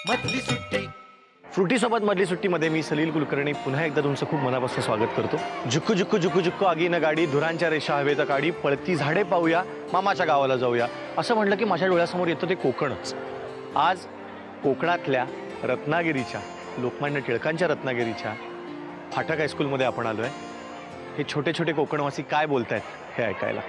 मधली सुट्टी फ्रुटी सोबत मधली सुट्टीमध्ये मी सलील कुलकर्णी पुन्हा एकदा तुमचं खूप मनापासून स्वागत करतो। जुक्कू जुक्कू जुक्कू जुक्कू आगीनं गाडी धुरांच्या रेषा हवेत काढी पळती झाडे पाहूया मामाच्या गावाला जाऊया असं म्हटलं की माझ्या डोळ्यासमोर येतं ते कोकणच। आज कोकणातल्या रत्नागिरीच्या लोकमान्य टिळकांच्या रत्नागिरीच्या फाटक हायस्कूलमध्ये आपण आलोय। हे छोटे छोटे कोकणवासी काय बोलतायत हे ऐकायला।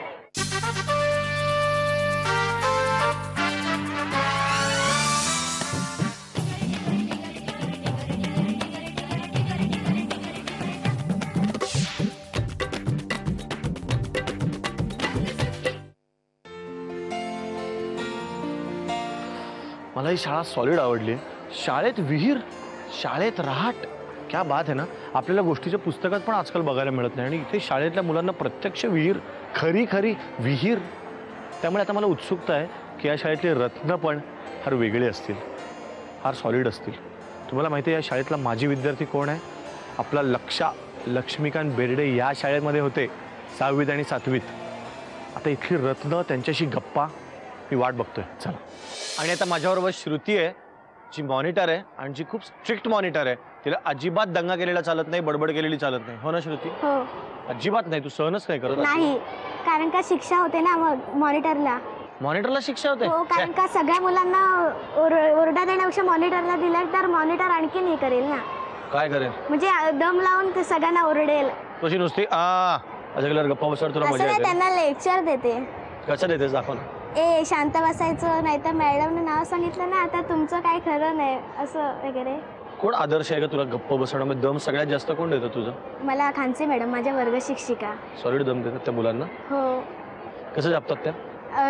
मला ही शाळा सॉलिड आवडली। शाळेत विहीर, शाळेत रहाट, क्या बात है ना। आपल्याला गोष्टीच्या पुस्तकात पण आजकाल बघायला मिळत नाही आणि इथे शाळेतल्या मुलांना प्रत्यक्ष विहीर, खरी खरी विहीर। त्यामुळे आता मला उत्सुकता आहे की या शाळेतले रत्न पण फार वेगळे असतील, फार सॉलिड असतील। तुम्हाला माहिती आहे या शाळेतला माजी विद्यार्थी कोण आहे? आपला लक्ष्मीकांत बेर्डे या शाळेमध्ये होते 6वीत आणि 7वीत। आता इथली रत्न, त्यांच्याशी गप्पा मी वाट बघतोय। चला। आणि आता माझ्याबरोबर श्रुती आहे जी मॉनिटर आहे आणि जी खूप स्ट्रिक्ट मॉनिटर आहे। तिला अजिबात दंगा केलेला चालत नाही, बडबड केलेली चालत नाही, हो ना श्रुती? हो। अजिबात नाही, तू सहनच नाही करत? नाही, कारण का शिक्षा होते ना मॉनिटरला। मॉनिटरला शिक्षा होते? हो, कारण का सगळ्या मुलांना ओरडा देण्यापेक्षा मॉनिटरला दिलं तर मॉनिटर आणखीन हे करेल ना। काय करेल? म्हणजे दम लावून ते सगळ्यांना ओरडेल। तशी नुसती अजगलर गप्पा बसवर तुला मजा येते? त्यांना लेक्चर देते। कसं देतेस दाखव? ए शांत बसायचं, नाहीतर मॅडमने नाव सांगितलं ना आता तुमचं काय खरं नाही असं वगैरे। कोण आदर्श आहे का तुला गप्प बसवण्यामध्ये? दम सगळ्यात जास्त कोण देतं तुझं? मला खानसे मॅडम, माझ्या वर्ग शिक्षिका। सॉलिड दम देतात त्या मुलांना? हो। कसं जपतात त्या?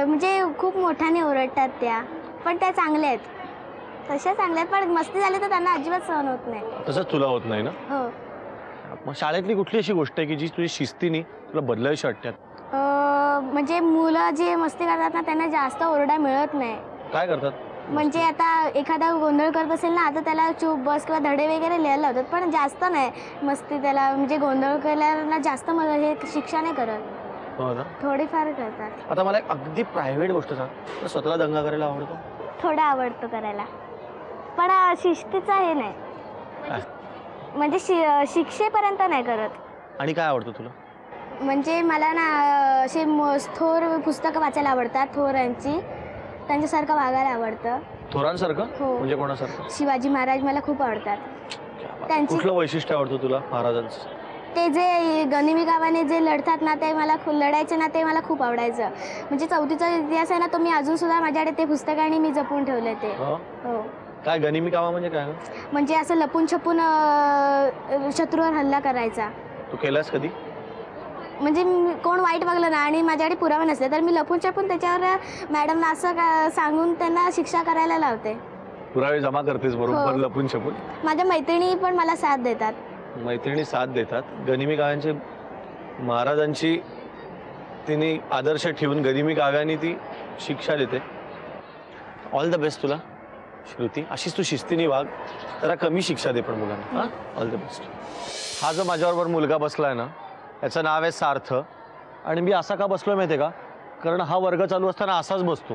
म्हणजे खूप मोठ्याने ओरडतात त्या, पण त्या चांगल्या आहेत, तशा चांगल्या आहेत, पण मस्ती झाली तर त्यांना अजिबात सहन होत नाही। तसंच तुला होत नाही ना? हो। मग शाळेतली कुठली अशी गोष्ट आहे की जी तुझी शिस्तीने तुला बदलावीशी वाटतात? म्हणजे मुलं जे मस्ती करतात ना त्यांना जास्त ओरडा मिळत नाही। काय करतात? म्हणजे आता एखादा गोंधळ करत असेल ना, आता त्याला चूप बस किंवा धडे वगैरे लिहायला लावतात, पण जास्त नाही मस्ती त्याला। म्हणजे गोंधळ केल्याला जास्त हे शिक्षा नाही करत। हो ना? थोडीफार करतात। आता मला एक अगदी प्रायव्हेट गोष्ट सांग, स्वतःला दंगा करायला आवडतो? थोडं आवडतं करायला, पण शिस्तीचा हे नाही, म्हणजे शिक्षेपर्यंत नाही करत। आणि काय आवडतं तुला? म्हणजे मला ना असे थोर पुस्तकं वाचायला आवडतात, थोरांची, त्यांच्यासारखं वागायला आवडतं। थोरांसारखं? हो। म्हणजे कोणासारखं? शिवाजी महाराज मला खूप आवडतात। त्यांची कुठलं वैशिष्ट्य आवडतं तुला महाराजांचं? ते जे गनिमी गावाने जे लढतात ना, ते मला लढायचे ना, ते मला खूप आवडायचं। म्हणजे 4थीचा इतिहास आहे ना, तो मी अजून सुद्धा माझ्याकडे ते पुस्तक आणि मी जपून ठेवलं ते। हो। काय गनिमी कावा म्हणजे काय? म्हणजे असं लपून छपून शत्रूवर हल्ला करायचा। तू केलास कधी? म्हणजे कोण वाईट बघलं ना आणि माझ्याकडे पुरावा नसले तर मी लपून छपून त्याच्यावर मॅडमना असं सांगून त्यांना शिक्षा करायला लावते। पुरावे जमा करतेस बरोबर? लपून छपून? माझ्या मैत्रिणी पण मला साथ देतात। मैत्रिणी साथ देतात? गनिमी काव्यांची महाराजांची तिने आदर्श ठेवून गनिमी काव्याने ती शिक्षा देते। ऑल द बेस्ट तुला श्रुती, अशीच तू शिस्तीने वाग, जरा कमी शिक्षा दे पण मुलांना। All the best. हा जो माझ्याबरोबर मुलगा बसलाय ना, याचं नाव आहे सार्थ। आणि मी असा का बसलोय माहिती आहे का? कारण हा वर्ग चालू असताना असाच बसतो,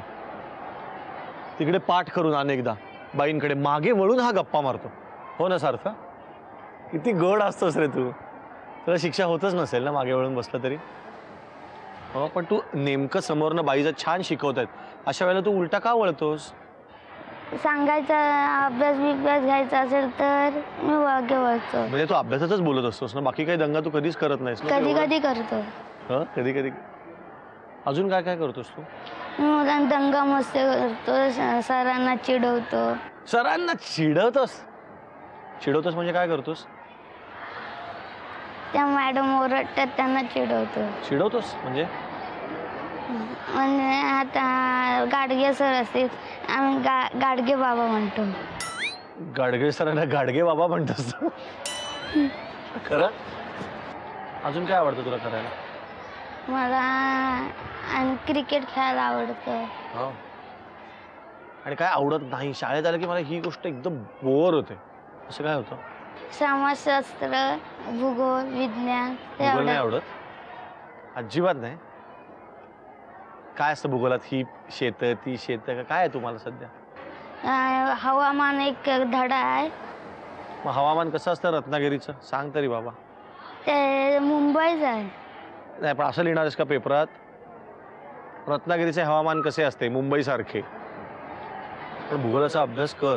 तिकडे पाठ करून अनेकदा बाईंकडे मागे वळून हा गप्पा मारतो, हो ना सार्थ? किती गड असतोस रे तू, तुला शिक्षा होतच नसेल ना मागे वळून बसला तरी? हो, पण तू नेमकं समोरनं बाईचं छान शिकवतायत, अशा वेळेला तू उलटा का वळतोस? सांगायचा अभ्यास घ्यायचा असेल तर मी वागे वळतो। म्हणजे तू अभ्यासातच बोलत असतोस ना, बाकी काही दंगा तू कधीच करत नाहीस? कधी कधी करतो। हं, कधी कधी? अजून काय काय करतोस तू? मुलांना दंगा मस्ती करतो, सरांना चिडवतो। सरांना चिडवतोस? चिडवतोस म्हणजे काय करतोस? त्या मॅडम ओरडतात त्यांना चिडवतो। चिडवतोस म्हणजे? म्हणजे आता गाडगे सर असतील, आम्ही गाडगे बाबा म्हणतो। गाडगे सरांना गाडगे बाबा म्हणतोस तू? खरं? अजून काय आवडतं तुला करायला? मला आणि क्रिकेट खेळायला आवडतं। हो। आणि काय आवडत नाही? शाळेत आलं की मला ही गोष्ट एकदम बोर होते, असं काय होतं? समाजशास्त्र, भूगोल, विज्ञान। भूगोल नाही आवडत? अजिबात नाही? काय असतं भूगोलात? ही शेतं ती शेतं का काय आहे तुम्हाला सध्या? हवामान एक धडा आहे. मग हवामान कसं असतं रत्नागिरीचं सांग तरी बाबा. ते मुंबईच आहे. नाही पण असं लिहिणार आहेस का पेपरात रत्नागिरीचे हवामान कसे असते मुंबईसारखे. पण भूगोलाचा अभ्यास कर.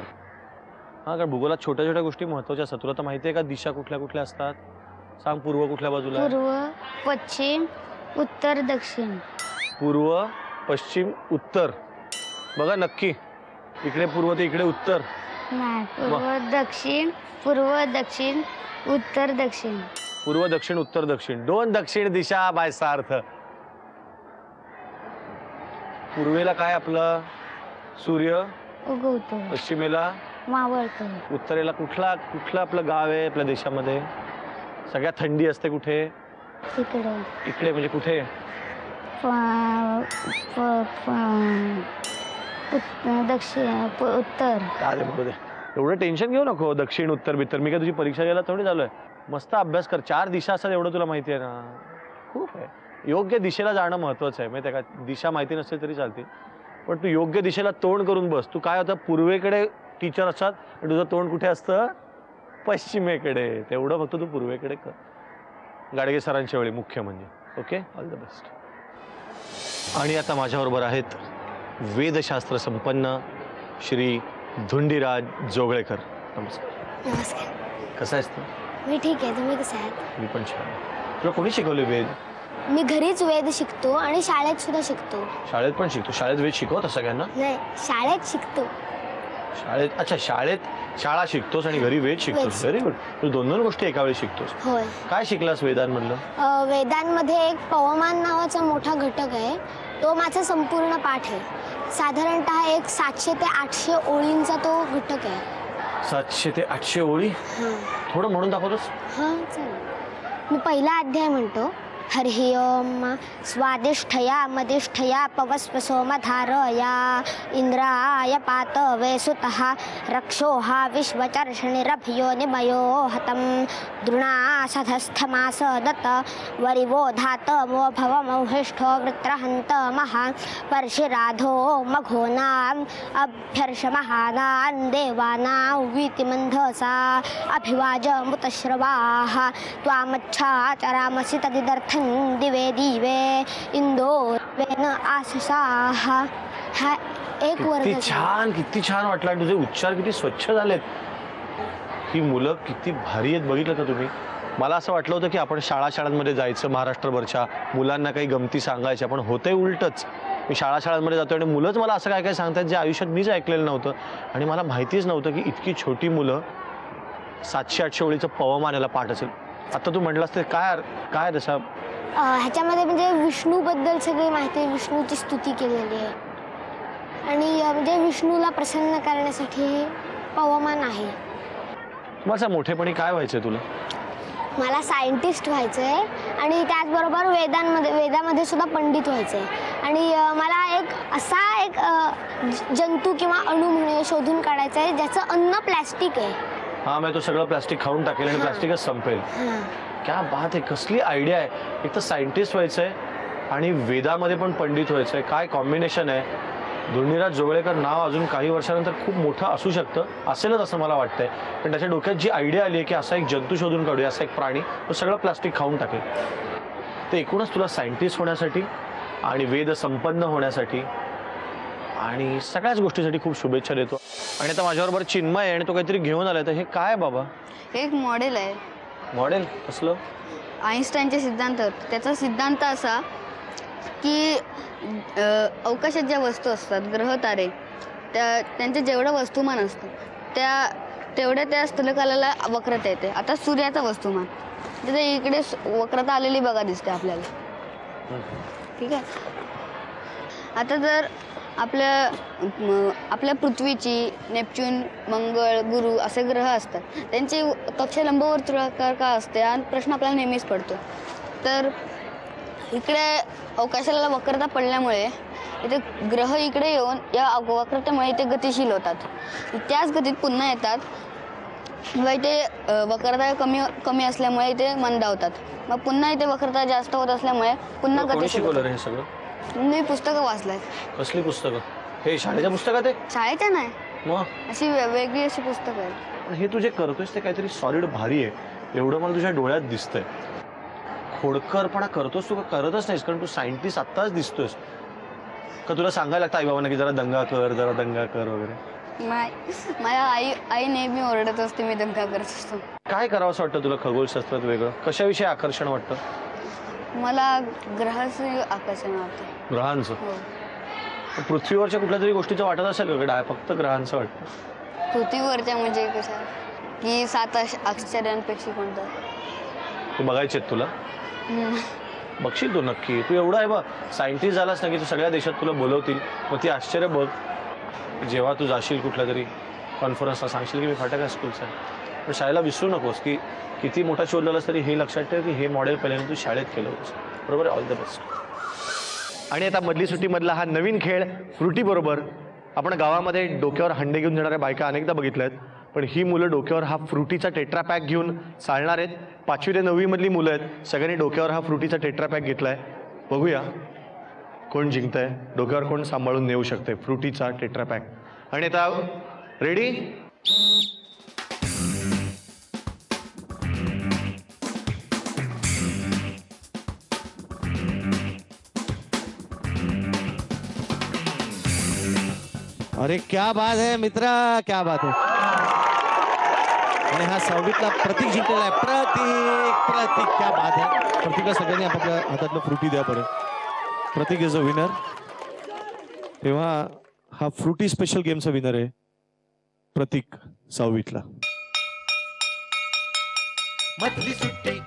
हा कारण भूगोलात छोट्या छोट्या गोष्टी महत्वाच्या असतात. तुला तर माहिती आहे का दिशा कुठल्या कुठल्या असतात. सांग पूर्व कुठल्या बाजूला आहे? पूर्व पश्चिम उत्तर दक्षिण. पूर्व पश्चिम उत्तर. बघा नक्की इकडे पूर्व ते इकडे उत्तर. नाही पूर्व दक्षिण उत्तर दक्षिण. पूर्व दक्षिण उत्तर दक्षिण 2 दक्षिण दिशा बाय सार्थ. पूर्वेला काय आपलं सूर्य उगवतो. पश्चिमेला मावळतो. उत्तरेला कुठलं आपलं गाव आहे आपल्या देशामध्ये सगळ्यात थंडी असते कुठे. इकडे म्हणजे कुठे दक्षिण उत्तर. अरे बघू दे एवढं टेन्शन घेऊ नको. दक्षिण उत्तर बित्तर मी काय तुझी परीक्षा घ्यायला थोडी झालोय. मस्त अभ्यास कर. 4 दिशा असतात एवढं तुला माहिती आहे ना. खूप आहे. योग्य दिशेला जाणं महत्वाचं आहे माहिती आहे का. दिशा माहिती नसेल तरी चालते पण तू योग्य दिशेला तोंड करून बस. तू काय होतं पूर्वेकडे टीचर असतात आणि तुझं तोंड कुठे असतं पश्चिमेकडे. तेवढं फक्त तू पूर्वेकडे कर. गाडगे सरांच्या वेळी मुख्य म्हणजे. Okay all the best. आणि आता माझ्याबरोबर आहेत वेदशास्त्र संपन्न श्री धुंडीराज जोगळेकर. नमस्कार. नमस्कार. कसा आहेस तू. मी ठीक आहे. तुम्ही कसं आहात. मी पण छान. तुला कोणी शिकवले वेद. मी घरीच वेद शिकतो आणि शाळेत सुद्धा शिकतो. शाळेत पण शिकतो. शाळेत वेद शिकवत सगळ्यांना. नाही शाळेत शिकतो. शाळेत अच्छा शाळेत शाळा शिकतोस आणि घरी वेद शिकतोस. Very good. तू 2 गोष्टी एका वेळी शिकतोस. होय. काय शिकलास वेदांमधलं. वेदांमध्ये एक पवमान नावाचा मोठा घटक आहे. तो माझा संपूर्ण पाठ आहे. साधारणतः एक 700 ते 800 ओळींचा तो घटक आहे. 700 ते 800 ओळी. थोडं म्हणून दाखवतोस. हां चालेल. मी पहिला अध्याय म्हणतो. हरिः ओम स्वादिष्ठया मदिष्ठया पवस्वसोमधारया इंद्राय पातवे सुतः रक्षोहा विश्वचर्षणिरभयो निमयो हतं द्रुणासधस्थमास दत्त वरिवो धात वो भवमौहिष्ठो वृत्रहन्त महा पर्षिराधो मघोनाम् अभ्यर्षमहानान् देवानां वीतिमन्धसा अभिवाजमुतश्रवाः त्वामच्छाचरामसि तदिदर्थं दिवे दिवे इंदोर आससाः. हा एक वर्ग. किती छान वाटला. तुझे उच्चार किती स्वच्छ झालेत. ही मुलं किती भारी आहेत बघितलं का तुम्ही. मला असं वाटलं होतं की आपण शाळांमध्ये जायचं महाराष्ट्रभरच्या मुलांना काही गमती सांगायच्या पण होतंय उलटच. मी शाळांमध्ये जातो आणि मुलंच मला असं काय काय सांगतात जे आयुष्यात मीच ऐकलेलं नव्हतं आणि मला माहितीच नव्हतं की इतकी छोटी मुलं 700-800 ओळीचं पवमान याला पाठ असेल. आता तू म्हटलास ते काय तसा ह्याच्यामध्ये म्हणजे विष्णूबद्दल सगळी माहिती. विष्णूची स्तुती केलेली आहे आणि म्हणजे विष्णूला प्रसन्न करण्यासाठी हे पवमान आहे. माझ्या मोठेपणी काय व्हायचंय तुला. मला सायंटिस्ट व्हायचं आहे आणि त्याचबरोबर वेदामध्ये सुद्धा पंडित व्हायचं आहे आणि मला एक जंतू किंवा अणू म्हणून शोधून काढायचं आहे ज्याचं अन्न प्लॅस्टिक आहे. हा मी तो सगळं प्लास्टिक खाऊन टाकेल आणि प्लास्टिकच संपेल. क्या बात आहे. कसली आयडिया आहे. एक तर सायंटिस्ट व्हायचंय आणि वेदामध्ये पण पंडित व्हायचंय. काय कॉम्बिनेशन आहे. धुंडीराज जोगळेकर नाव अजून काही वर्षानंतर खूप मोठं असू शकतं. असेलच असं मला वाटतंय. पण त्याच्या डोक्यात जी आयडिया आली आहे की असा एक जंतू शोधून काढूया असा एक प्राणी तो सगळं प्लास्टिक खाऊन टाकेल. तर एकूणच तुला सायंटिस्ट होण्यासाठी आणि वेद संपन्न होण्यासाठी आणि सगळ्याच गोष्टीसाठी खूप शुभेच्छा देतो. आणि आता माझ्याबरोबर चिन्मय आहे आणि तो काहीतरी घेऊन आलाय. तर हे काय बाबा. एक मॉडेल आहे. मॉडेल कसलं. आईन्स्टाईनचे सिद्धांत. त्याचा सिद्धांत असा की अवकाशात ज्या वस्तू असतात ग्रह तारे त्यांचं जेवढं वस्तुमान असतं तेवढ्या त्या स्थलकालाला वक्रता येते. आता सूर्याचं वस्तुमान तिथे इकडे वक्रता आलेली बघा दिसते आपल्याला. ठीक आहे. आता जर आपल्या पृथ्वीची नेपच्यून मंगळ गुरु असे ग्रह असतात त्यांची कक्षा लंबवर्तुळाकार का असते आणि प्रश्न आपल्याला नेहमीच पडतो. तर इकडे अवकाशाला वक्रता पडल्यामुळे इथे ग्रह इकडे येऊन या वक्रतेमुळे इथे गतिशील होतात. त्याच गतीत पुन्हा येतात व इथे वक्रता कमी असल्यामुळे इथे मंदावतात. मग पुन्हा इथे वक्रता जास्त होत असल्यामुळे पुन्हा गतिशील होतात. मी पुस्तकं वाचलंय. कसली पुस्तकं. हे शाळेच्या पुस्तकात आहे. शाळेच्या नाही मग अशी वेगळी अशी पुस्तकं आहेत. पण हे तू जे करतोयस ते काहीतरी सॉलिड भारी आहे, एवढं मला तुझ्या डोळ्यात दिसतंय. खोडकरपणा करतोस तू का करतच नाहीस? कारण तू सायंटिस्ट आत्ताच दिसतोयस. का तुला सांगायला लागतं आई बाबांना की जरा दंगा कर वगैरे? माझ्या आई नेहमी ओरडत असते मी दंगा करत असतो. काय करावं असं वाटतं तुला खगोलशास्त्रात वेगळं? कशाविषयी आकर्षण वाटतं? मला ग्रहाचं आकर्षण वाटतं. ग्रहांचं? हो. पृथ्वीवरच्या कुठल्या तरी गोष्टीचं वाटत असेल का? काय फक्त ग्रहांचं वाटतं? पृथ्वीवरच्या म्हणजे कसं की 7 आश्चर्यांपैकी कोणतं? तू बघायचे तुला? बघशील तू नक्की. तू एवढा आहे बघ सायंटिस्ट झालास ना की तू सगळ्या देशात तुला बोलवतील. मग ती आश्चर्य बघ. जेव्हा तू जाशील कुठल्या तरी कॉन्फरन्सला सांगशील की मी फाटक हायस्कूलचा आहे. पण शाळेला विसरू नकोस की किती मोठा शोध झालास तरी हे लक्षात ठेव की हे मॉडेल पहिल्यांदा तू शाळेत केलं होतंस. बरोबर आहे? All the best. आणि आता मधली सुट्टीमधला हा नवीन खेळ फ्रुटी बरोबर. आपण गावामध्ये डोक्यावर हंडे घेऊन जाणाऱ्या बायका अनेकदा बघितल्या आहेत, पण ही मुलं डोक्यावर हा फ्रुटीचा टेट्रा पॅक घेऊन चालणार आहेत. 5वी ते 9वी मधली मुलं आहेत. सगळ्यांनी डोक्यावर हा फ्रुटीचा टेट्रा पॅक घेतलाय. बघूया कोण जिंकतंय, डोक्यावर कोण सांभाळून नेऊ शकते फ्रुटीचा टेट्रा पॅक. आणि आता रेडी? अरे क्या बात है मित्रा, क्या बात है. आणि हा 6वीतला प्रतीक जिंकलेला आहे. प्रतीक क्या बात है. प्रतीकला सगळ्यांनी आपापल्या हातातलं फ्रुटी द्या बरं. प्रतीक इज अ विनर. तेव्हा हा फ्रुटी स्पेशल गेमचा विनर आहे प्रतीक 6वीतला. मधली सुट्टी